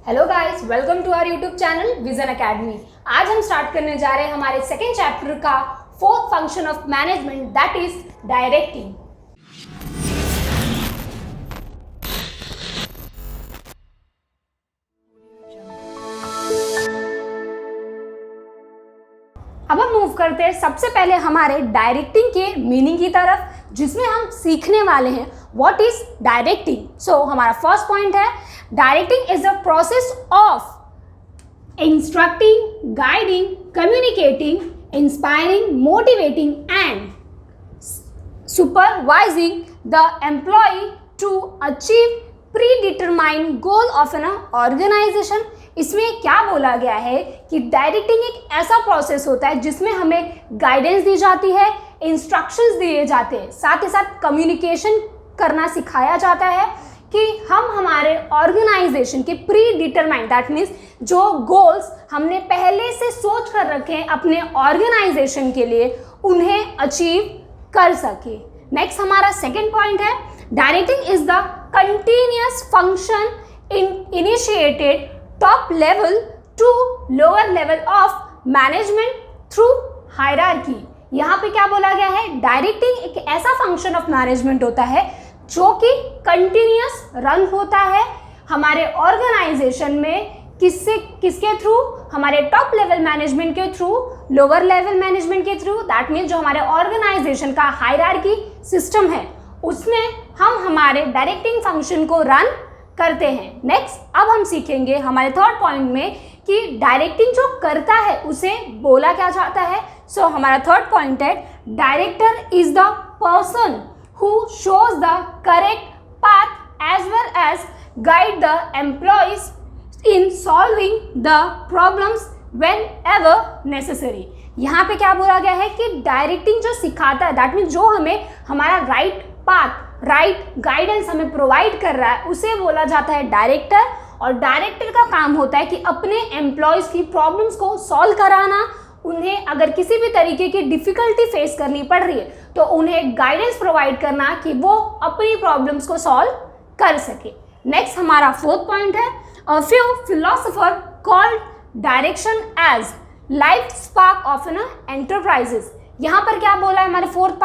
Hello guys, welcome to our YouTube channel Vision Academy. आज हम start करने जा रहे हैं हमारे सेकेंड चैप्टर का fourth function of management, that is directing. अब हम मूव करते हैं सबसे पहले हमारे डायरेक्टिंग के मीनिंग की तरफ, जिसमें हम सीखने वाले हैं व्हाट इज डायरेक्टिंग। सो हमारा फर्स्ट पॉइंट है directing is the process of instructing, guiding, communicating, inspiring, motivating and supervising the employee to achieve predetermined goal of an organization। इसमें क्या बोला गया है कि डायरेक्टिंग एक ऐसा प्रोसेस होता है जिसमें हमें गाइडेंस दी जाती है, इंस्ट्रक्शंस दिए जाते हैं, साथ ही साथ कम्युनिकेशन करना सिखाया जाता है कि हम हमारे ऑर्गेनाइजेशन के प्री डिटरमाइंड, दैट मीन्स जो गोल्स हमने पहले से सोच कर रखे हैं अपने ऑर्गेनाइजेशन के लिए, उन्हें अचीव कर सके। नेक्स्ट हमारा सेकेंड पॉइंट है directing is the continuous function initiated top level to lower level of management through hierarchy. यहाँ पे क्या बोला गया है, डायरेक्टिंग एक ऐसा फंक्शन ऑफ मैनेजमेंट होता है जो कि कंटिन्यूअस रन होता है हमारे ऑर्गेनाइजेशन में। किसके थ्रू? हमारे टॉप लेवल मैनेजमेंट के थ्रू, लोअर लेवल मैनेजमेंट के थ्रू, दैट मीन्स जो हमारे ऑर्गेनाइजेशन का हायरार्की सिस्टम है उसमें हम हमारे डायरेक्टिंग फंक्शन को रन करते हैं। नेक्स्ट अब हम सीखेंगे हमारे थर्ड पॉइंट में कि डायरेक्टिंग जो करता है उसे बोला क्या जाता है। सो हमारा थर्ड पॉइंट है director is the person who shows the correct path as well as guide the employees in solving the problems whenever necessary। यहाँ पे क्या बोला गया है कि डायरेक्टिंग जो सिखाता है, दैट मीन्स जो हमें हमारा राइट पाथ, राइट गाइडेंस हमें प्रोवाइड कर रहा है, उसे बोला जाता है डायरेक्टर। और डायरेक्टर का काम होता है कि अपने एम्प्लॉयज़ की प्रॉब्लम्स को सॉल्व कराना, उन्हें अगर किसी भी तरीके की डिफ़िकल्टी फेस करनी पड़ रही है तो उन्हें गाइडेंस प्रोवाइड करना कि वो अपनी प्रॉब्लम्स को सॉल्व कर सके। नेक्स्ट हमारा फोर्थ पॉइंट है a few philosopher called direction as life spark of an enterprises. यहाँ पर क्या बोला है हमारे फोर्थ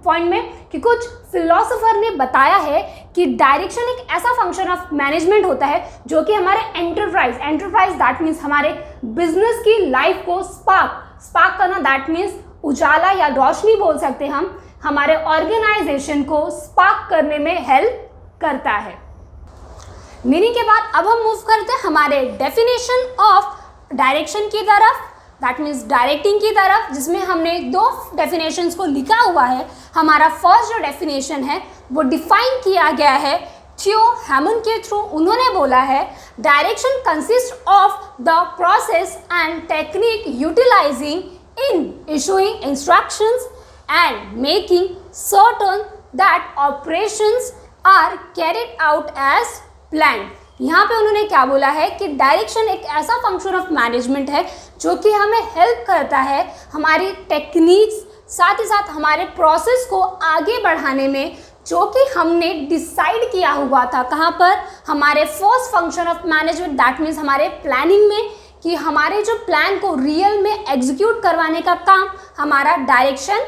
पॉइंट में कि कुछ फिलोसोफर ने बताया है कि डायरेक्शन एक ऐसा फंक्शन ऑफ मैनेजमेंट होता है जो कि हमारे एंटरप्राइज दैट मीन्स हमारे बिजनेस की लाइफ को स्पार्क करना, दैट मीन्स उजाला या रोशनी बोल सकते हैं हम, हमारे ऑर्गेनाइजेशन को स्पार्क करने में हेल्प करता है। मीनिंग के बाद अब हम मूव करते हैं हमारे डेफिनेशन ऑफ डायरेक्शन की तरफ, दैट मीन्स डायरेक्टिंग की तरफ, जिसमें हमने दो डेफिनेशंस को लिखा हुआ है। हमारा फर्स्ट जो डेफिनेशन है वो डिफाइन किया गया है थियो हैमन के थ्रू। उन्होंने बोला है direction consist of the process and technique utilising in issuing instructions and making certain that operations are carried out as planned. यहाँ पे उन्होंने क्या बोला है कि डायरेक्शन एक ऐसा फंक्शन ऑफ मैनेजमेंट है जो कि हमें हेल्प करता है हमारी टेक्निक्स, साथ ही साथ हमारे प्रोसेस को आगे बढ़ाने में, जो कि हमने डिसाइड किया हुआ था कहाँ पर, हमारे first function of management, that means हमारे प्लानिंग में, कि हमारे जो प्लान को रियल में एग्जीक्यूट करवाने का काम हमारा डायरेक्शन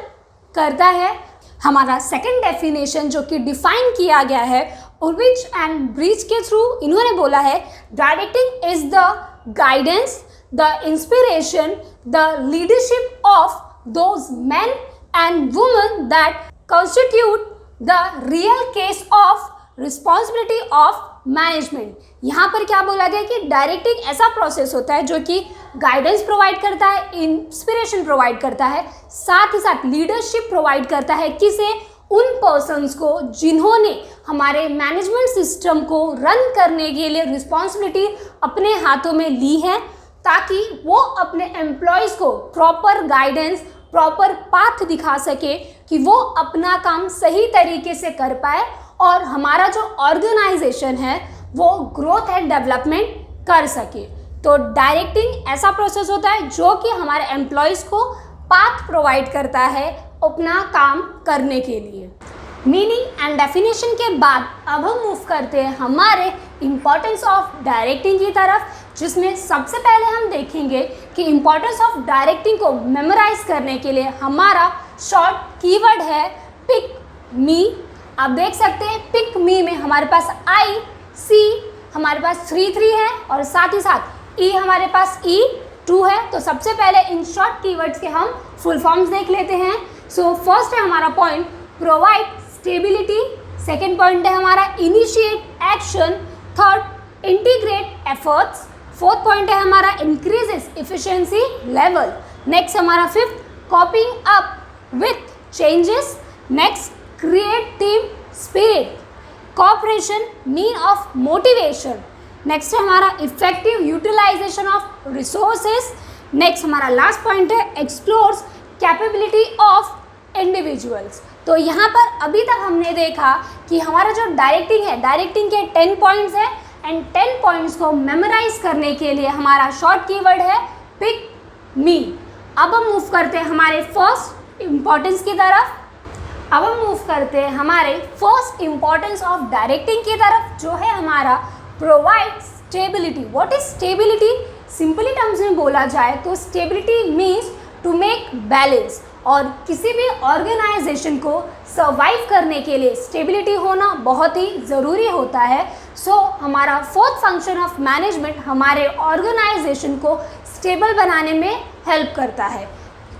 करता है। हमारा सेकंड डेफिनेशन जो कि डिफाइन किया गया है उर्विच एंड ब्रीच के थ्रू, इन्होंने बोला है directing is the guidance, the inspiration, the leadership of those man and women that constitute the real case of responsibility of management. यहाँ पर क्या बोला गया कि डायरेक्टिंग ऐसा प्रोसेस होता है जो कि गाइडेंस प्रोवाइड करता है, इंस्पिरेशन प्रोवाइड करता है, साथ ही साथ लीडरशिप प्रोवाइड करता है, किसे? उन पर्सन्स को जिन्होंने हमारे मैनेजमेंट सिस्टम को रन करने के लिए रिस्पॉन्सिबिलिटी अपने हाथों में ली है, ताकि वो अपने एम्प्लॉयज़ को प्रॉपर गाइडेंस, प्रॉपर पाथ दिखा सके कि वो अपना काम सही तरीके से कर पाए और हमारा जो ऑर्गेनाइजेशन है वो ग्रोथ एंड डेवलपमेंट कर सके। तो डायरेक्टिंग ऐसा प्रोसेस होता है जो कि हमारे एम्प्लॉयज़ को पाथ प्रोवाइड करता है अपना काम करने के लिए। मीनिंग एंड डेफिनेशन के बाद अब हम मूव करते हैं हमारे इम्पॉर्टेंस ऑफ डायरेक्टिंग की तरफ, जिसमें सबसे पहले हम देखेंगे कि इम्पॉर्टेंस ऑफ डायरेक्टिंग को मेमोराइज करने के लिए हमारा शॉर्ट कीवर्ड है पिक मी। आप देख सकते हैं पिक मी में हमारे पास आई सी हमारे पास 3 है और साथ ही साथ ई हमारे पास ई 2 है। तो सबसे पहले इन शॉर्ट कीवर्ड्स के हम फुल फॉर्म्स देख लेते हैं। सो फर्स्ट है हमारा point provide stability, second point है हमारा initiate action, third integrate efforts, fourth point है हमारा इंक्रीजेस इफिशिएंसी लेवल, नेक्स्ट हमारा fifth coping up with changes, next create team spirit, cooperation mean of motivation, next है हमारा effective utilisation of resources, next हमारा last point है explores capability of individuals. तो यहाँ पर अभी तक हमने देखा कि हमारा जो डायरेक्टिंग है, डायरेक्टिंग के 10 पॉइंट्स हैं एंड 10 पॉइंट्स को मेमोराइज करने के लिए हमारा शॉर्ट कीवर्ड है पिक मी। अब हम मूव करते हैं हमारे फर्स्ट इम्पॉर्टेंस की तरफ। अब हम मूव करते हैं हमारे फर्स्ट इम्पॉर्टेंस ऑफ डायरेक्टिंग की तरफ, जो है हमारा provide stability. What is stability? Simply terms में बोला जाए तो stability means to make balance, और किसी भी ऑर्गेनाइजेशन को सर्वाइव करने के लिए स्टेबिलिटी होना बहुत ही ज़रूरी होता है। सो हमारा फोर्थ फंक्शन ऑफ मैनेजमेंट हमारे ऑर्गेनाइजेशन को स्टेबल बनाने में हेल्प करता है।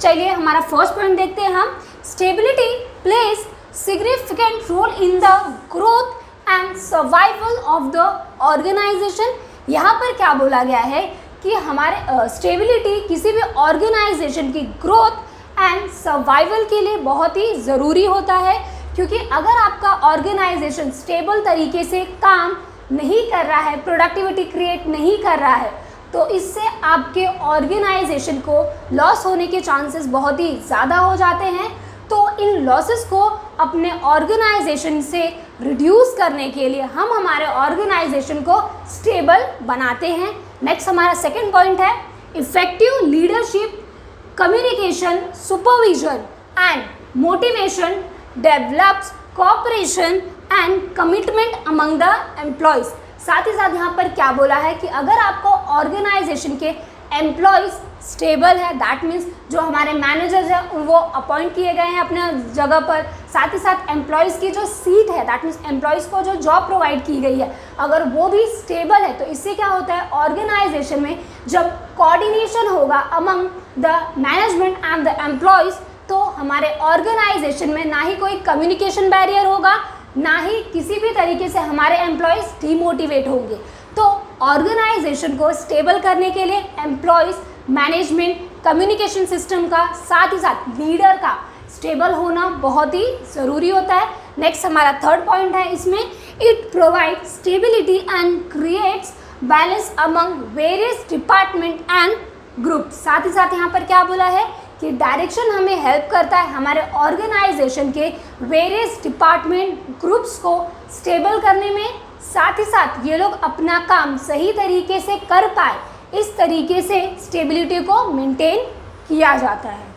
चलिए हमारा फर्स्ट पॉइंट देखते हैं हम। Stability plays significant role in the growth and survival of the organisation. यहाँ पर क्या बोला गया है कि हमारे स्टेबिलिटी किसी भी ऑर्गेनाइजेशन की ग्रोथ एंड सर्वाइवल के लिए बहुत ही ज़रूरी होता है, क्योंकि अगर आपका ऑर्गेनाइजेशन स्टेबल तरीके से काम नहीं कर रहा है, प्रोडक्टिविटी क्रिएट नहीं कर रहा है, तो इससे आपके ऑर्गेनाइजेशन को लॉस होने के चांसेस बहुत ही ज़्यादा हो जाते हैं। तो इन लॉसेस को अपने ऑर्गेनाइजेशन से रिड्यूस करने के लिए हम हमारे ऑर्गेनाइजेशन को स्टेबल बनाते हैं। नेक्स्ट हमारा सेकंड पॉइंट है effective leadership, communication, supervision and motivation develops cooperation and commitment among the employees. साथ ही साथ यहाँ पर क्या बोला है कि अगर आपको ऑर्गेनाइजेशन के एम्प्लॉयज़ स्टेबल है, दैट मीन्स जो हमारे मैनेजर्स हैं वो अपॉइंट किए गए हैं अपने जगह पर, साथ ही साथ एम्प्लॉयज़ की जो सीट है, दैट मीन्स एम्प्लॉयज़ को जो जॉब प्रोवाइड की गई है, अगर वो भी स्टेबल है, तो इससे क्या होता है ऑर्गेनाइजेशन में जब कोऑर्डिनेशन होगा among the management and the employees, तो हमारे ऑर्गेनाइजेशन में ना ही कोई कम्युनिकेशन बैरियर होगा, ना ही किसी भी तरीके से हमारे एम्प्लॉयज़ डीमोटिवेट होंगे। तो ऑर्गेनाइजेशन को स्टेबल करने के लिए एम्प्लॉयज़, मैनेजमेंट, कम्युनिकेशन सिस्टम का, साथ ही साथ लीडर का स्टेबल होना बहुत ही ज़रूरी होता है। नेक्स्ट हमारा थर्ड पॉइंट है इसमें, it provide stability and creates balance among various department and group. साथ ही साथ यहाँ पर क्या बोला है कि डायरेक्शन हमें हेल्प करता है हमारे ऑर्गेनाइजेशन के वेरियस डिपार्टमेंट ग्रुप्स को स्टेबल करने में, साथ ही साथ ये लोग अपना काम सही तरीके से कर पाए, इस तरीके से स्टेबिलिटी को मेंटेन किया जाता है।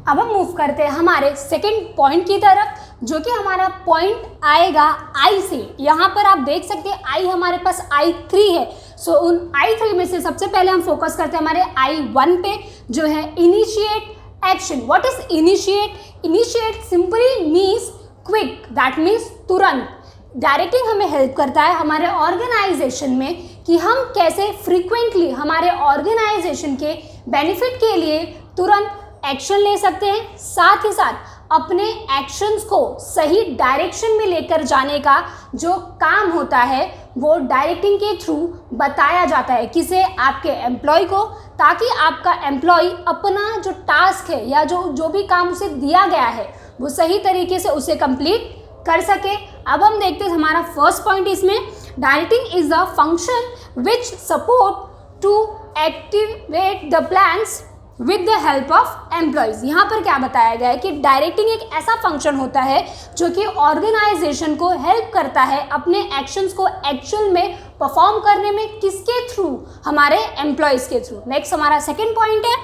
अब हम मूव करते हैं हमारे सेकंड पॉइंट की तरफ, जो कि हमारा पॉइंट आएगा आई से। यहाँ पर आप देख सकते हैं आई हमारे पास I3 है। सो उन I3 में से सबसे पहले हम फोकस करते हैं हमारे I1 पे, जो है initiate action. What is initiate? Initiate simply means quick, that means तुरंत। डायरेक्टिंग हमें हेल्प करता है हमारे ऑर्गेनाइजेशन में कि हम कैसे फ्रीक्वेंटली हमारे ऑर्गेनाइजेशन के बेनिफिट के लिए तुरंत एक्शन ले सकते हैं, साथ ही साथ अपने एक्शंस को सही डायरेक्शन में लेकर जाने का जो काम होता है वो डायरेक्टिंग के थ्रू बताया जाता है किसे, आपके एम्प्लॉय को, ताकि आपका एम्प्लॉय अपना जो टास्क है या जो भी काम उसे दिया गया है वो सही तरीके से उसे कंप्लीट कर सके। अब हम देखते हैं हमारा फर्स्ट पॉइंट इसमें, directing is the function which support to activate the plans with the help of employees. यहाँ पर क्या बताया गया है कि डायरेक्टिंग एक ऐसा फंक्शन होता है जो कि ऑर्गेनाइजेशन को हेल्प करता है अपने एक्शंस को एक्चुअल में परफॉर्म करने में, किसके थ्रू? हमारे एम्प्लॉयज़ के थ्रू। नेक्स्ट हमारा सेकेंड पॉइंट है,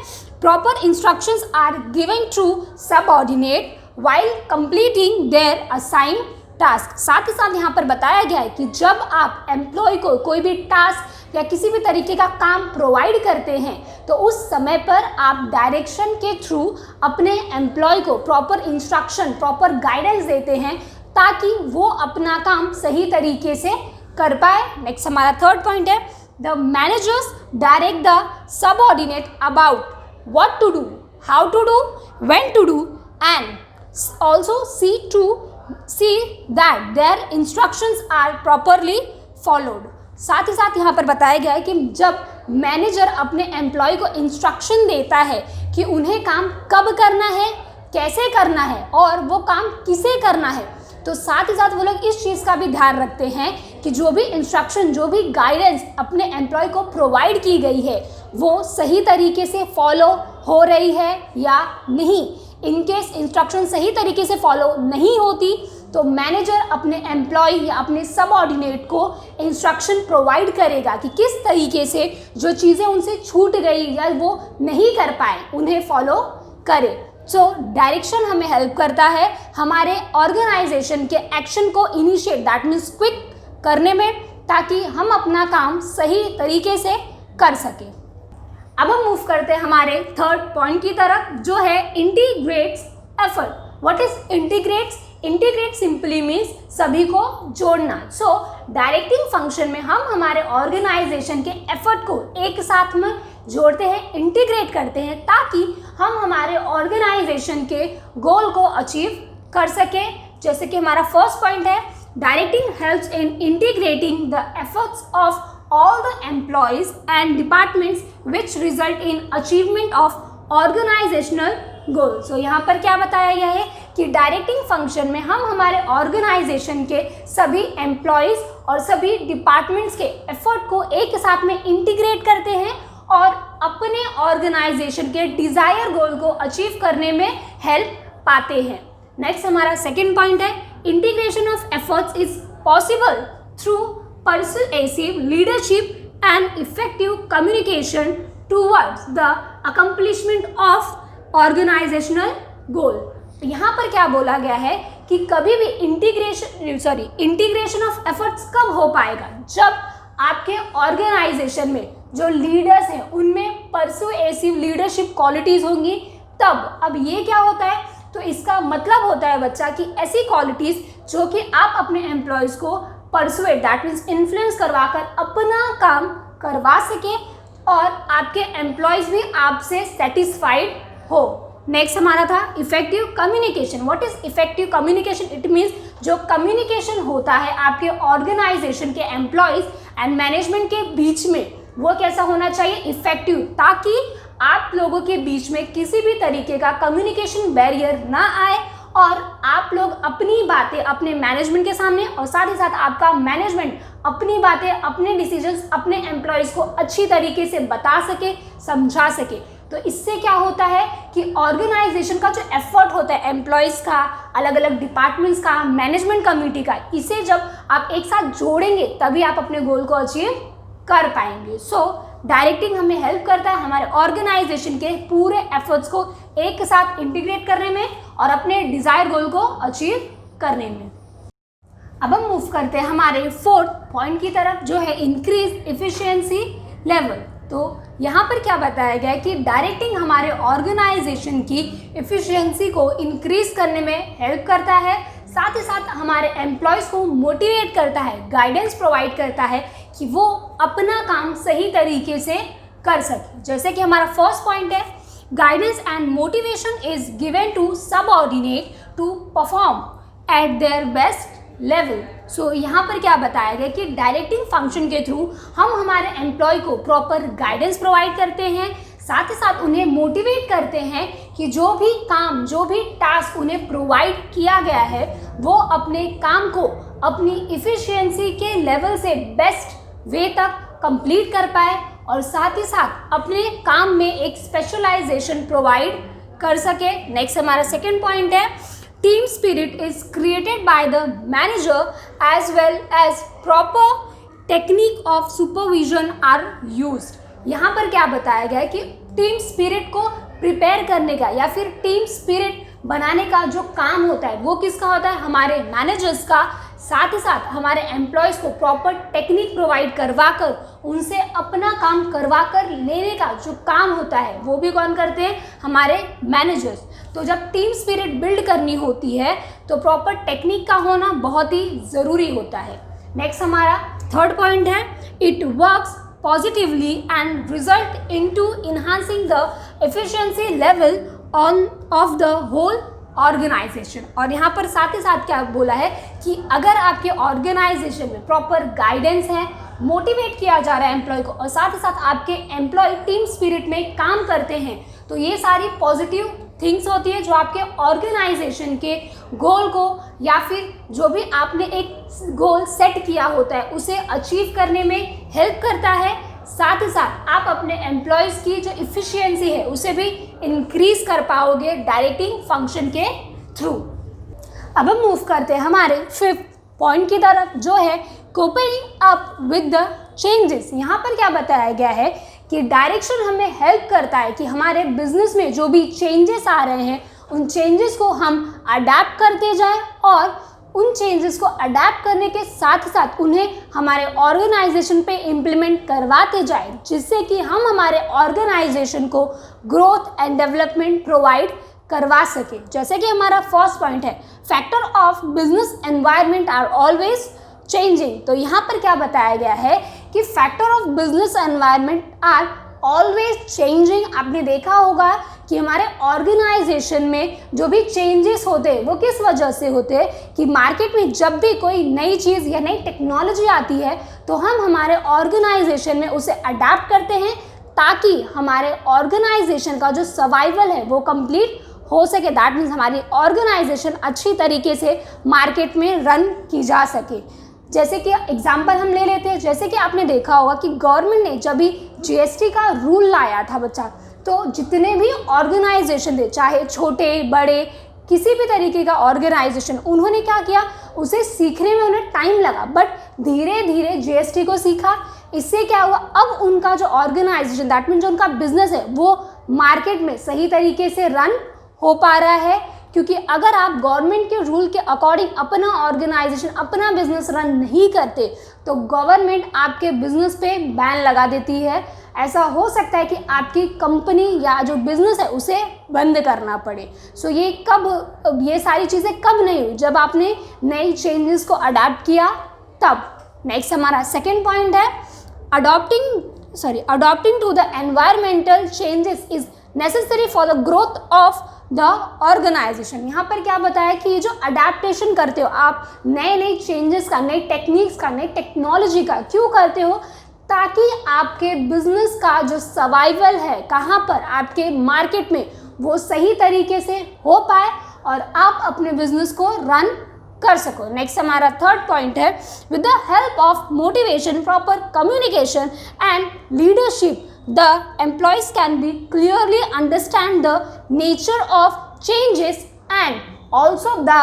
proper instructions are given to subordinate while completing their assigned task. साथ ही साथ यहाँ पर बताया गया है कि जब आप एम्प्लॉय को कोई भी टास्क या किसी भी तरीके का काम प्रोवाइड करते हैं तो उस समय पर आप डायरेक्शन के थ्रू अपने एम्प्लॉय को प्रॉपर इंस्ट्रक्शन, प्रॉपर गाइडेंस देते हैं ताकि वो अपना काम सही तरीके से कर पाए। नेक्स्ट हमारा थर्ड पॉइंट है, the managers direct the subordinate about what to do, how to do, when to do and also see that their instructions are properly followed। साथ ही साथ यहाँ पर बताया गया है कि जब मैनेजर अपने एम्प्लॉय को इंस्ट्रक्शन देता है कि उन्हें काम कब करना है, कैसे करना है और वो काम किसे करना है, तो साथ ही साथ वो लोग इस चीज़ का भी ध्यान रखते हैं कि जो भी इंस्ट्रक्शन, जो भी गाइडेंस अपने एम्प्लॉय को प्रोवाइड की गई है वो सही तरीके से फॉलो हो रही है या नहीं। इन केस इंस्ट्रक्शन सही तरीके से फॉलो नहीं होती तो मैनेजर अपने एम्प्लॉय या अपने सबऑर्डिनेट को इंस्ट्रक्शन प्रोवाइड करेगा कि किस तरीके से जो चीज़ें उनसे छूट गई या वो नहीं कर पाए उन्हें फॉलो करे। सो डायरेक्शन हमें हेल्प करता है हमारे ऑर्गेनाइजेशन के एक्शन को इनिशिएट, दैट मीन्स क्विक करने में, ताकि हम अपना काम सही तरीके से कर सकें। अब हम मूव करते हैं हमारे थर्ड पॉइंट की तरफ, जो है integrates effort. What is integrates? Integrate simply means सभी को जोड़ना। सो डायरेक्टिंग फंक्शन में हम हमारे ऑर्गेनाइजेशन के एफर्ट को एक साथ में जोड़ते हैं, इंटीग्रेट करते हैं ताकि हम हमारे ऑर्गेनाइजेशन के गोल को अचीव कर सकें। जैसे कि हमारा फर्स्ट पॉइंट है, directing helps in integrating the efforts of all the employees and departments which result in achievement of organizational goal। So यहाँ पर क्या बताया गया है कि डायरेक्टिंग फंक्शन में हम हमारे ऑर्गेनाइजेशन के सभी एम्प्लॉयज़ और सभी डिपार्टमेंट्स के एफर्ट को एक साथ में इंटीग्रेट करते हैं और अपने ऑर्गेनाइजेशन के डिज़ायर गोल को अचीव करने में हेल्प पाते हैं। नेक्स्ट हमारा सेकेंड पॉइंट है, integration of efforts is possible through persuasive leadership and effective communication towards the accomplishment of organizational goal। यहाँ पर क्या बोला गया है कि कभी भी इंटीग्रेशन ऑफ एफर्ट्स कब हो पाएगा? जब आपके ऑर्गेनाइजेशन में जो लीडर्स हैं उनमें परसुएसिव लीडरशिप क्वालिटीज़ होंगी तब। अब ये क्या होता है? तो इसका मतलब होता है बच्चा कि ऐसी क्वालिटीज़ जो कि आप अपने एम्प्लॉयज़ को परसुएट, दैट मीन्स इन्फ्लुएंस करवाकर अपना काम करवा सके और आपके एम्प्लॉयज़ भी आपसे सेटिस्फाइड हो। नेक्स्ट हमारा था effective communication. What is effective communication? It means जो कम्युनिकेशन होता है आपके ऑर्गेनाइजेशन के एम्प्लॉयज़ एंड मैनेजमेंट के बीच में वो कैसा होना चाहिए? इफेक्टिव, ताकि आप लोगों के बीच में किसी भी तरीके का कम्युनिकेशन बैरियर ना आए और आप लोग अपनी बातें अपने मैनेजमेंट के सामने और साथ ही साथ आपका मैनेजमेंट अपनी बातें, अपने डिसीजंस अपने एम्प्लॉयज़ को अच्छी तरीके से बता सके, समझा सके। तो इससे क्या होता है कि ऑर्गेनाइजेशन का जो एफर्ट होता है एम्प्लॉयज़ का, अलग अलग डिपार्टमेंट्स का, मैनेजमेंट कम्युनिटी का, इसे जब आप एक साथ जोड़ेंगे तभी आप अपने गोल को अचीव कर पाएंगे। सो डायरेक्टिंग हमें हेल्प करता है हमारे ऑर्गेनाइजेशन के पूरे एफर्ट्स को एक साथ इंटीग्रेट करने में और अपने डिज़ायर गोल को अचीव करने में। अब हम मूव करते हैं हमारे फोर्थ पॉइंट की तरफ, जो है इंक्रीज इफिशिएंसी लेवल। तो यहाँ पर क्या बताया गया है कि डायरेक्टिंग हमारे ऑर्गेनाइजेशन की इफिशिएंसी को इंक्रीज करने में हेल्प करता है, साथ ही साथ हमारे एम्प्लॉयज़ को मोटिवेट करता है, गाइडेंस प्रोवाइड करता है कि वो अपना काम सही तरीके से कर सके। जैसे कि हमारा फर्स्ट पॉइंट है, guidance and motivation is given to subordinate to perform at their best level. So यहाँ पर क्या बताया गया कि डायरेक्टिंग फंक्शन के थ्रू हम हमारे एम्प्लॉय को प्रॉपर गाइडेंस प्रोवाइड करते हैं, साथ ही साथ उन्हें मोटिवेट करते हैं कि जो भी काम, जो भी टास्क उन्हें प्रोवाइड किया गया है वो अपने काम को अपनी इफ़िशियंसी के लेवल से बेस्ट वे तक कंप्लीट कर पाए और साथ ही साथ अपने काम में एक स्पेशलाइजेशन प्रोवाइड कर सके। नेक्स्ट हमारा सेकेंड पॉइंट है, team spirit is created by the manager as well as proper technique of supervision are used. यहाँ पर क्या बताया गया है कि टीम स्पिरिट को प्रिपेयर करने का या फिर टीम स्पिरिट बनाने का जो काम होता है वो किसका होता है, हमारे मैनेजर्स का। साथ ही साथ हमारे एम्प्लॉयज़ को प्रॉपर टेक्निक प्रोवाइड करवा कर उनसे अपना काम करवा कर लेने का जो काम होता है वो भी कौन करते हैं, हमारे मैनेजर्स। तो जब टीम स्पिरिट बिल्ड करनी होती है तो प्रॉपर टेक्निक का होना बहुत ही ज़रूरी होता है। नेक्स्ट हमारा थर्ड पॉइंट है, it works positively and result into enhancing the efficiency level of the whole organization। और यहाँ पर साथ ही साथ क्या बोला है कि अगर आपके ऑर्गेनाइजेशन में प्रॉपर गाइडेंस है, मोटिवेट किया जा रहा है एम्प्लॉय को, और साथ ही साथ आपके एम्प्लॉय टीम स्पिरिट में काम करते हैं, तो ये सारी पॉजिटिव थिंग्स होती है जो आपके ऑर्गेनाइजेशन के गोल को या फिर जो भी आपने एक गोल सेट किया होता है उसे अचीव करने में हेल्प करता है। साथ ही साथ आप अपने एम्प्लॉयज़ की जो इफ़िशियंसी है उसे भी इंक्रीज कर पाओगे डायरेक्टिंग फंक्शन के थ्रू। अब हम मूव करते हैं हमारे फिफ्थ पॉइंट की तरफ, जो है coping up with the changes. यहाँ पर क्या बताया गया है कि डायरेक्शन हमें हेल्प करता है कि हमारे बिजनेस में जो भी चेंजेस आ रहे हैं उन चेंजेस को हम अडेप्ट करते जाएं और उन चेंजेस को अडेप्ट करने के साथ साथ उन्हें हमारे ऑर्गेनाइजेशन पे इम्प्लीमेंट करवाते जाएं, जिससे कि हम हमारे ऑर्गेनाइजेशन को ग्रोथ एंड डेवलपमेंट प्रोवाइड करवा सके। जैसे कि हमारा फर्स्ट पॉइंट है, factor of business environment are always changing. तो यहाँ पर क्या बताया गया है कि factor of business environment are always changing. आपने देखा होगा कि हमारे ऑर्गेनाइजेशन में जो भी चेंजेस होते हैं वो किस वजह से होते हैं कि मार्केट में जब भी कोई नई चीज़ या नई टेक्नोलॉजी आती है तो हम हमारे ऑर्गेनाइजेशन में उसे अडेप्ट करते हैं ताकि हमारे ऑर्गेनाइजेशन का जो सर्वाइवल है वो कंप्लीट हो सके। दैट मीन्स हमारी ऑर्गेनाइजेशन अच्छी तरीके से मार्केट में रन की जा सके। जैसे कि एग्जाम्पल हम ले लेते हैं, जैसे कि आपने देखा होगा कि गवर्नमेंट ने जब भी जीएसटी का रूल लाया था बच्चा, तो जितने भी ऑर्गेनाइजेशन थे, चाहे छोटे बड़े किसी भी तरीके का ऑर्गेनाइजेशन, उन्होंने क्या किया, उसे सीखने में उन्हें टाइम लगा, बट धीरे धीरे जीएसटी को सीखा। इससे क्या हुआ, अब उनका जो ऑर्गेनाइजेशन दैट मीन जो उनका बिजनेस है वो मार्केट में सही तरीके से रन हो पा रहा है। क्योंकि अगर आप गवर्नमेंट के रूल के अकॉर्डिंग अपना ऑर्गेनाइजेशन अपना बिजनेस रन नहीं करते तो गवर्नमेंट आपके बिजनेस पे बैन लगा देती है। ऐसा हो सकता है कि आपकी कंपनी या जो बिजनेस है उसे बंद करना पड़े। सो ये सारी चीज़ें कब नहीं हुई, जब आपने नई चेंजेस को अडेप्ट किया तब। नेक्स्ट हमारा सेकेंड पॉइंट है, adopting to the environmental changes is necessary for the growth of the organisation. यहाँ पर क्या बताया कि ये जो अडेप्टेशन करते हो आप नए नए चेंजेस का, नई टेक्निक्स का, नई टेक्नोलॉजी का, क्यों करते हो, ताकि आपके बिजनेस का जो सर्वाइवल है कहाँ पर, आपके मार्केट में, वो सही तरीके से हो पाए और आप अपने बिजनेस को रन कर सको। नेक्स्ट हमारा थर्ड पॉइंट है, with the help of motivation, proper communication and leadership the employees can be clearly understand the nature of changes and also the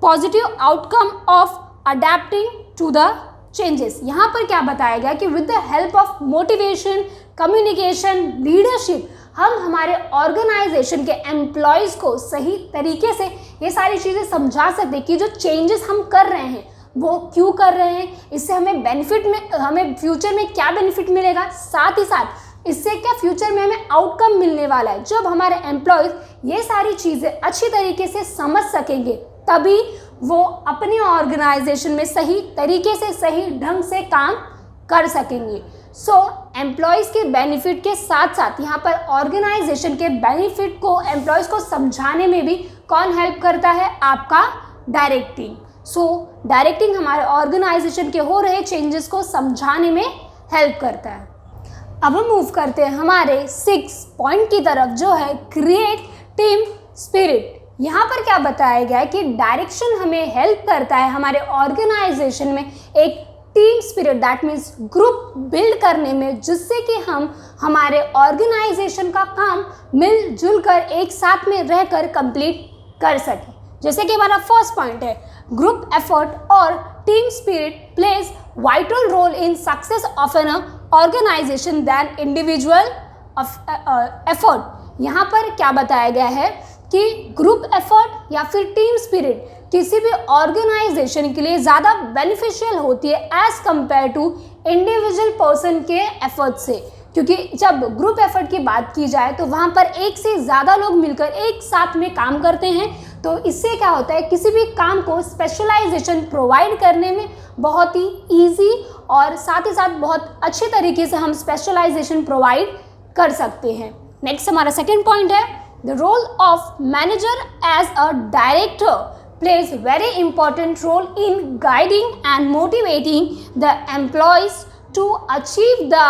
positive outcome of adapting to the changes। यहाँ पर क्या बताया गया कि with the help of motivation, communication, leadership हम हमारे organisation के employees को सही तरीके से ये सारी चीज़ें समझा सकते कि जो चेंजेस हम कर रहे हैं वो क्यों कर रहे हैं, इससे हमें फ्यूचर में क्या बेनिफिट मिलेगा, साथ ही साथ इससे क्या फ्यूचर में हमें आउटकम मिलने वाला है। जब हमारे एम्प्लॉयज़ ये सारी चीज़ें अच्छी तरीके से समझ सकेंगे तभी वो अपने ऑर्गेनाइजेशन में सही तरीके से, सही ढंग से काम कर सकेंगे। सो एम्प्लॉयज़ के बेनिफिट के साथ साथ यहाँ पर ऑर्गेनाइजेशन के बेनिफिट को एम्प्लॉयज़ को समझाने में भी कौन हेल्प करता है, आपका डायरेक्टिंग। सो डायरेक्टिंग हमारे ऑर्गेनाइजेशन के हो रहे चेंजेस को समझाने में हेल्प करता है। अब हम मूव करते हैं हमारे 6 पॉइंट की तरफ, जो है क्रिएट टीम स्पिरिट। यहाँ पर क्या बताया गया है कि डायरेक्शन हमें हेल्प करता है हमारे ऑर्गेनाइजेशन में एक team spirit that means group build करने में, जिससे कि हम हमारे ऑर्गेनाइजेशन का काम मिलजुल कर एक साथ में रहकर कंप्लीट कर सकें। जैसे कि हमारा फर्स्ट पॉइंट है, ग्रुप एफर्ट और team spirit plays vital role in success of an organisation than individual effort. यहाँ पर क्या बताया गया है कि ग्रुप एफर्ट या फिर टीम स्पिरिट किसी भी ऑर्गेनाइजेशन के लिए ज़्यादा बेनिफिशियल होती है as compare to individual person के एफर्ट से, क्योंकि जब ग्रुप एफर्ट की बात की जाए तो वहाँ पर एक से ज़्यादा लोग मिलकर एक साथ में काम करते हैं, तो इससे क्या होता है किसी भी काम को स्पेशलाइजेशन प्रोवाइड करने में बहुत ही ईजी और साथ ही साथ बहुत अच्छे तरीके से हम स्पेशलाइजेशन प्रोवाइड कर सकते हैं। नेक्स्ट हमारा सेकेंड पॉइंट है the role of manager as a director plays very important role in guiding and motivating the employees to achieve the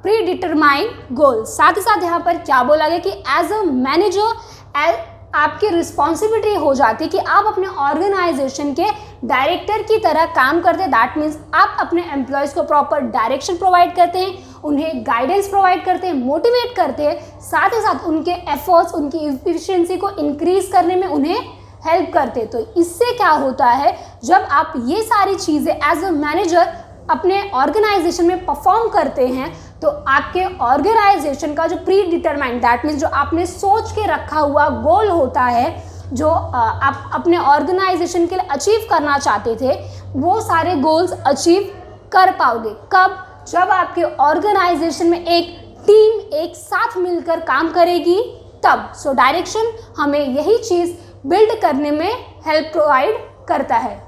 predetermined goal। साथ ही साथ यहाँ पर क्या बोला गया कि एज अ मैनेजर आपकी रिस्पॉन्सिबिलिटी हो जाती है कि आप अपने ऑर्गेनाइजेशन के डायरेक्टर की तरह काम करते हैं। दैट मीन्स आप अपने एम्प्लॉयज़ को प्रॉपर डायरेक्शन प्रोवाइड करते हैं, उन्हें गाइडेंस प्रोवाइड करते हैं, मोटिवेट करते हैं, साथ ही साथ उनके एफर्ट्स, उनकी एफिशिएंसी को इंक्रीज करने में उन्हें हेल्प करते। तो इससे क्या होता है जब आप ये सारी चीज़ें एज अ मैनेजर अपने ऑर्गेनाइजेशन में परफॉर्म करते हैं तो आपके ऑर्गेनाइजेशन का जो प्री डिटरमाइंड दैट मीन्स जो आपने सोच के रखा हुआ गोल होता है, जो आप अपने ऑर्गेनाइजेशन के लिए अचीव करना चाहते थे, वो सारे गोल्स अचीव कर पाओगे। कब? जब आपके ऑर्गेनाइजेशन में एक टीम एक साथ मिलकर काम करेगी तब। सो डायरेक्शन हमें यही चीज़ बिल्ड करने में हेल्प प्रोवाइड करता है।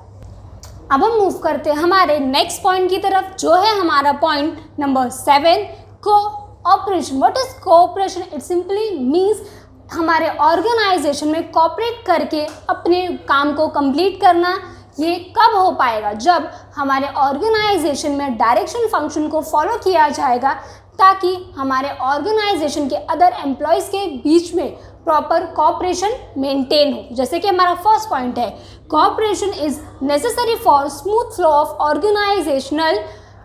अब हम मूव करते हैं हमारे नेक्स्ट पॉइंट की तरफ, जो है हमारा point number 7, cooperation. What is cooperation? It simply means हमारे ऑर्गेनाइजेशन में कोऑपरेट करके अपने काम को कंप्लीट करना। ये कब हो पाएगा? जब हमारे ऑर्गेनाइजेशन में डायरेक्शन फंक्शन को फॉलो किया जाएगा ताकि हमारे ऑर्गेनाइजेशन के अदर एम्प्लॉयज़ के बीच में प्रॉपर कोऑपरेशन मेंटेन हो। जैसे कि हमारा फर्स्ट पॉइंट है cooperation is necessary for smooth flow of organisational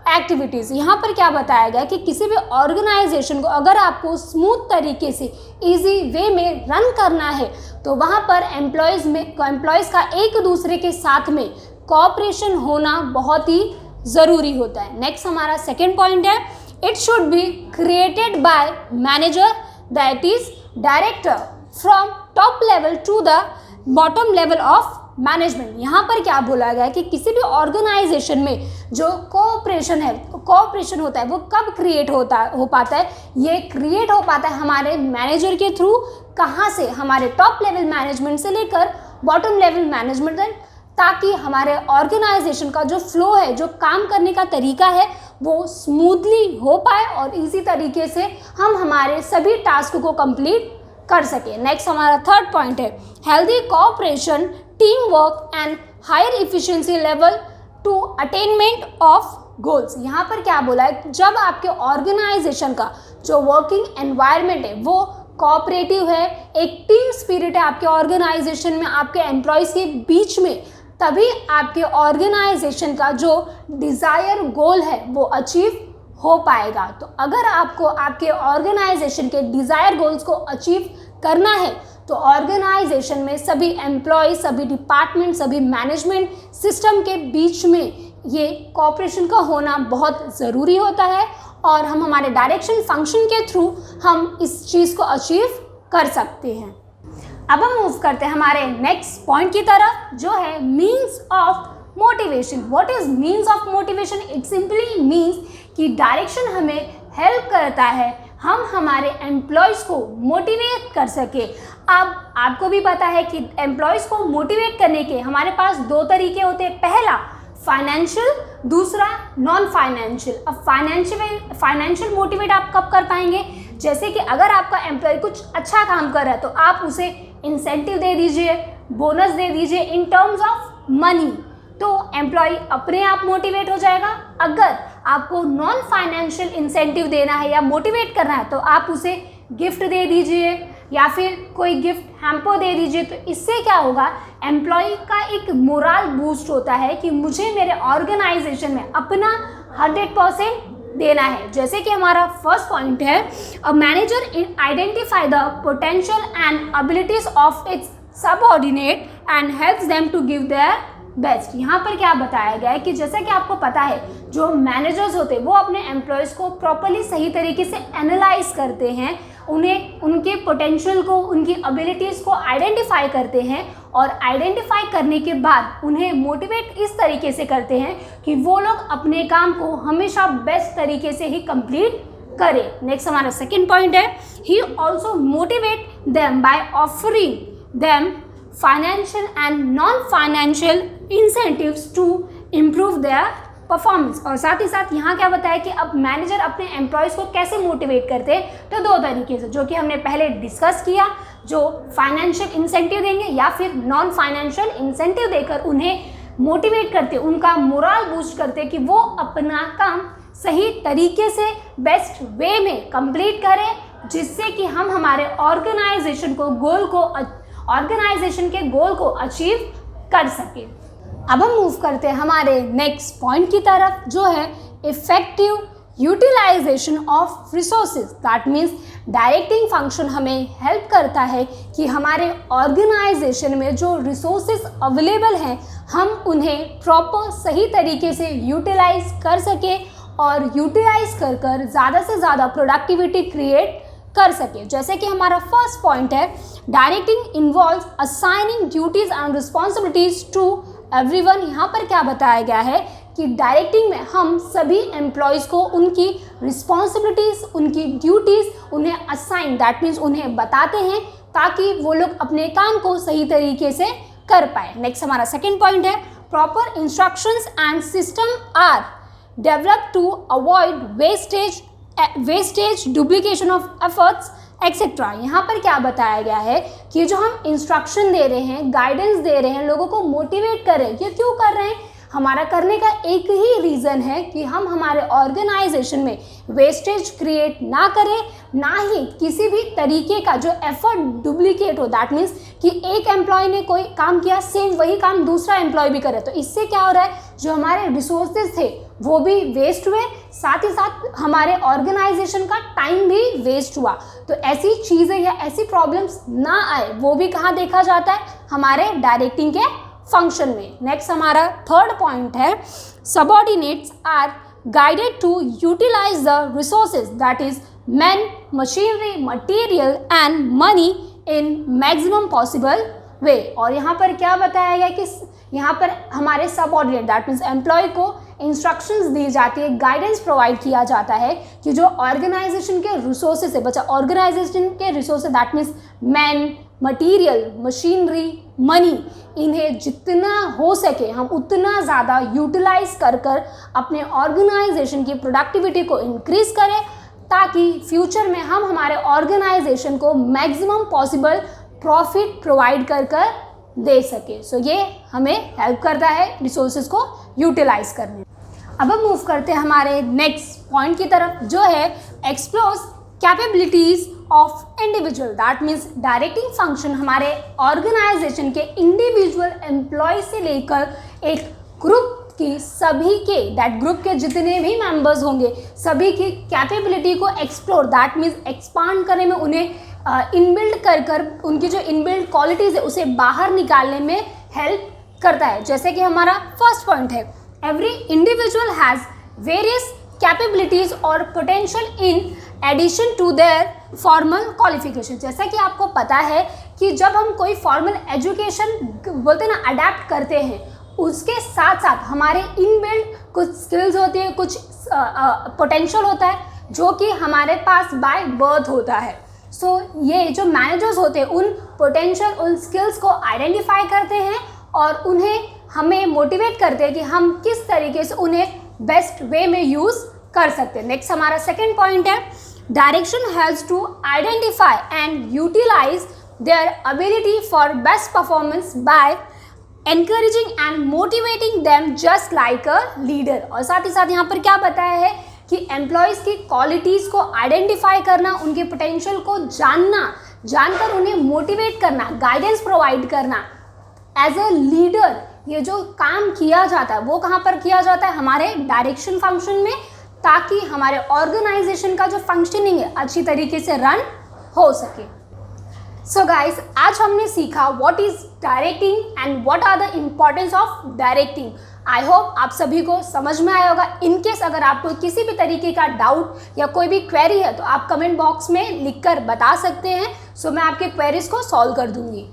activities. यहाँ पर क्या बताया गया कि किसी भी ऑर्गेनाइजेशन को अगर आपको स्मूथ तरीके से इजी वे में रन करना है तो वहाँ पर एम्प्लॉयज़ का एक दूसरे के साथ में कोऑपरेशन होना बहुत ही ज़रूरी होता है। नेक्स्ट हमारा सेकेंड पॉइंट है it should be created by manager that is director from top level to the bottom level of management. यहाँ पर क्या बोला गया है कि किसी भी ऑर्गेनाइजेशन में जो कोऑपरेशन होता है वो कब क्रिएट हो पाता है? ये क्रिएट हो पाता है हमारे मैनेजर के थ्रू। कहाँ से? हमारे टॉप लेवल मैनेजमेंट से लेकर बॉटम लेवल मैनेजमेंट तक, ताकि हमारे ऑर्गेनाइजेशन का जो फ्लो है, जो काम करने का तरीका है, वो स्मूथली हो पाए और इजी तरीके से हम हमारे सभी टास्क को कंप्लीट कर सके। नेक्स्ट हमारा थर्ड पॉइंट है healthy cooperation, team work and higher efficiency level to attainment of goals. यहाँ पर क्या बोला है? जब आपके ऑर्गेनाइजेशन का जो वर्किंग एनवायरनमेंट है वो कोऑपरेटिव है, एक टीम स्पिरिट है आपके ऑर्गेनाइजेशन में, आपके एम्प्लॉयज़ के बीच में, तभी आपके ऑर्गेनाइजेशन का जो डिज़ायर गोल है वो अचीव हो पाएगा। तो अगर आपको आपके ऑर्गेनाइजेशन के डिज़ायर गोल्स को अचीव करना है तो ऑर्गेनाइजेशन में सभी एम्प्लॉय, सभी डिपार्टमेंट, सभी मैनेजमेंट सिस्टम के बीच में ये कोऑपरेशन का होना बहुत ज़रूरी होता है और हम हमारे डायरेक्शन फंक्शन के थ्रू हम इस चीज़ को अचीव कर सकते हैं। अब हम मूव करते हैं हमारे नेक्स्ट पॉइंट की तरफ, जो है means of motivation. What is means of motivation? It simply means कि डायरेक्शन हमें हेल्प करता है हम हमारे एम्प्लॉयज़ को मोटिवेट कर सके। अब आपको भी पता है कि एम्प्लॉयज़ को मोटिवेट करने के हमारे पास दो तरीके होते हैं, पहला फाइनेंशियल, दूसरा नॉन फाइनेंशियल। अब फाइनेंशियल मोटिवेट आप कब कर पाएंगे? जैसे कि अगर आपका एम्प्लॉय कुछ अच्छा काम कर रहा है तो आप उसे इंसेंटिव दे दीजिए, बोनस दे दीजिए इन टर्म्स ऑफ मनी, तो एम्प्लॉय अपने आप मोटिवेट हो जाएगा। अगर आपको नॉन फाइनेंशियल इंसेंटिव देना है या मोटिवेट करना है तो आप उसे गिफ्ट दे दीजिए या फिर कोई गिफ्ट हैम्पर दे दीजिए। तो इससे क्या होगा? एम्प्लॉय का एक मोरल बूस्ट होता है कि मुझे मेरे ऑर्गेनाइजेशन में अपना 100% देना है। जैसे कि हमारा फर्स्ट पॉइंट है a manager identify the potential and abilities of its subordinate and helps them to give their best. यहाँ पर क्या बताया गया है कि जैसा कि आपको पता है जो मैनेजर्स होते हैं वो अपने एम्प्लॉयज़ को प्रॉपरली सही तरीके से एनालाइज करते हैं उन्हें उनके पोटेंशियल को, उनकी एबिलिटीज़ को आइडेंटिफाई करते हैं और आइडेंटिफाई करने के बाद उन्हें मोटिवेट इस तरीके से करते हैं कि वो लोग अपने काम को हमेशा बेस्ट तरीके से ही कंप्लीट करें। नेक्स्ट हमारा सेकेंड पॉइंट है, he also motivate them by offering them financial and non financial incentives to improve their performance. और साथ ही साथ यहाँ क्या बताया कि अब मैनेजर अपने एम्प्लॉयज़ को कैसे मोटिवेट करते हैं, तो दो तरीके से, जो कि हमने पहले डिस्कस किया, जो फाइनेंशियल इंसेंटिव देंगे या फिर नॉन फाइनेंशियल इंसेंटिव देकर उन्हें मोटिवेट करते, उनका मोरल बूस्ट करते कि वो अपना काम सही तरीके से बेस्ट वे में कंप्लीट करें, जिससे कि हम हमारे ऑर्गेनाइजेशन के गोल को अचीव कर सके। अब हम मूव करते हैं हमारे नेक्स्ट पॉइंट की तरफ, जो है effective utilisation of resources. That means directing function हमें हेल्प करता है कि हमारे ऑर्गेनाइजेशन में जो रिसोर्सेज अवेलेबल हैं हम उन्हें प्रॉपर सही तरीके से यूटिलाइज कर सके और यूटिलाइज कर ज़्यादा से ज़्यादा प्रोडक्टिविटी क्रिएट कर सके। जैसे कि हमारा फर्स्ट पॉइंट है, directing involves assigning duties and responsibilities to everyone. यहाँ पर क्या बताया गया है कि डायरेक्टिंग में हम सभी एम्प्लॉयज़ को उनकी रिस्पॉन्सिबिलिटीज़, उनकी ड्यूटीज़ उन्हें असाइन, दैट मीन्स उन्हें बताते हैं ताकि वो लोग अपने काम को सही तरीके से कर पाए। नेक्स्ट हमारा सेकेंड पॉइंट है, proper instructions and system are develop to avoid wastage, duplication of efforts etcetera. यहाँ पर क्या बताया गया है कि जो हम इंस्ट्रक्शन दे रहे हैं, गाइडेंस दे रहे हैं, लोगों को मोटिवेट कर रहे हैं, ये क्यों कर रहे हैं? हमारा करने का एक ही रीज़न है कि हम हमारे ऑर्गेनाइजेशन में वेस्टेज क्रिएट ना करें, ना ही किसी भी तरीके का जो एफर्ट डुप्लीकेट हो। दैट मीन्स कि एक एम्प्लॉय ने कोई काम किया, सेम वही काम दूसरा एम्प्लॉय भी करे, तो इससे क्या हो रहा है, जो हमारे रिसोर्सेज थे वो भी वेस्ट हुए, साथ ही साथ हमारे ऑर्गेनाइजेशन का टाइम भी वेस्ट हुआ। तो ऐसी चीज़ें या ऐसी प्रॉब्लम्स ना आए, वो भी कहाँ देखा जाता है, हमारे डायरेक्टिंग के फंक्शन में। नेक्स्ट हमारा थर्ड पॉइंट है, subordinates are guided to utilise the resources, that is man, machinery, material and money in maximum possible way. और यहाँ पर क्या बताया गया कि यहाँ पर हमारे सबऑर्डिनेट, दैट मीन्स एम्प्लॉय को इंस्ट्रक्शंस दी जाती है, गाइडेंस प्रोवाइड किया जाता है कि जो ऑर्गेनाइजेशन के रिसोर्सेज है, बच्चा ऑर्गेनाइजेशन के resources, that means man, material, machinery, money, इन्हें जितना हो सके हम उतना ज़्यादा यूटिलाइज कर अपने ऑर्गेनाइजेशन की प्रोडक्टिविटी को इंक्रीज करें, ताकि फ्यूचर में हम हमारे ऑर्गेनाइजेशन को मैक्सिमम पॉसिबल प्रॉफिट प्रोवाइड कर दे सके। सो ये हमें हेल्प करता है रिसोर्सेज को यूटिलाइज करने। अब हम मूव करते हैं हमारे नेक्स्ट पॉइंट की तरफ, जो है explores capabilities of individual. That means directing function हमारे ऑर्गेनाइजेशन के इंडिविजुअल एम्प्लॉय से लेकर एक ग्रुप की सभी के, दैट ग्रुप के जितने भी मेंबर्स होंगे सभी की कैपेबिलिटी को एक्सप्लोर, दैट मीन्स एक्सपांड करने में, उन्हें इनबिल्ड कर उनकी जो इनबिल्ड क्वालिटीज़ है उसे बाहर निकालने में हेल्प करता है। जैसे कि हमारा फर्स्ट पॉइंट है, every individual has various capabilities और potential in addition to their formal qualification. जैसा कि आपको पता है कि जब हम कोई फॉर्मल एजुकेशन बोलते हैं ना, अडेप्ट करते हैं, उसके साथ साथ हमारे इनबिल्ड कुछ स्किल्स होती है, कुछ पोटेंशियल होता है जो कि हमारे पास बाय बर्थ होता है। सो ये जो मैनेजर्स होते हैं उन पोटेंशियल, उन स्किल्स को आइडेंटिफाई करते हैं और उन्हें हमें मोटिवेट करते हैं कि हम किस तरीके से उन्हें बेस्ट वे में यूज़ कर सकते हैं। नेक्स्ट हमारा सेकेंड पॉइंट है, direction has to identify and utilise their ability for best performance by encouraging and motivating them just like a leader. और साथ ही साथ यहाँ पर क्या बताया है कि एम्प्लॉयज़ की क्वालिटीज़ को आइडेंटिफाई करना, उनके पोटेंशियल को जानकर उन्हें मोटिवेट करना, गाइडेंस प्रोवाइड करना। एज अ लीडर ये जो काम किया जाता है वो कहाँ पर किया जाता है, हमारे डायरेक्शन फंक्शन में, ताकि हमारे ऑर्गेनाइजेशन का जो फंक्शनिंग है अच्छी तरीके से रन हो सके। सो गाइज, आज हमने सीखा what is directing and what are the importance of directing. I hope आप सभी को समझ में आया होगा। इन केस अगर आपको किसी भी तरीके का डाउट या कोई भी क्वेरी है तो आप कमेंट बॉक्स में लिखकर बता सकते हैं। सो मैं आपके क्वेरीज को सॉल्व कर दूंगी।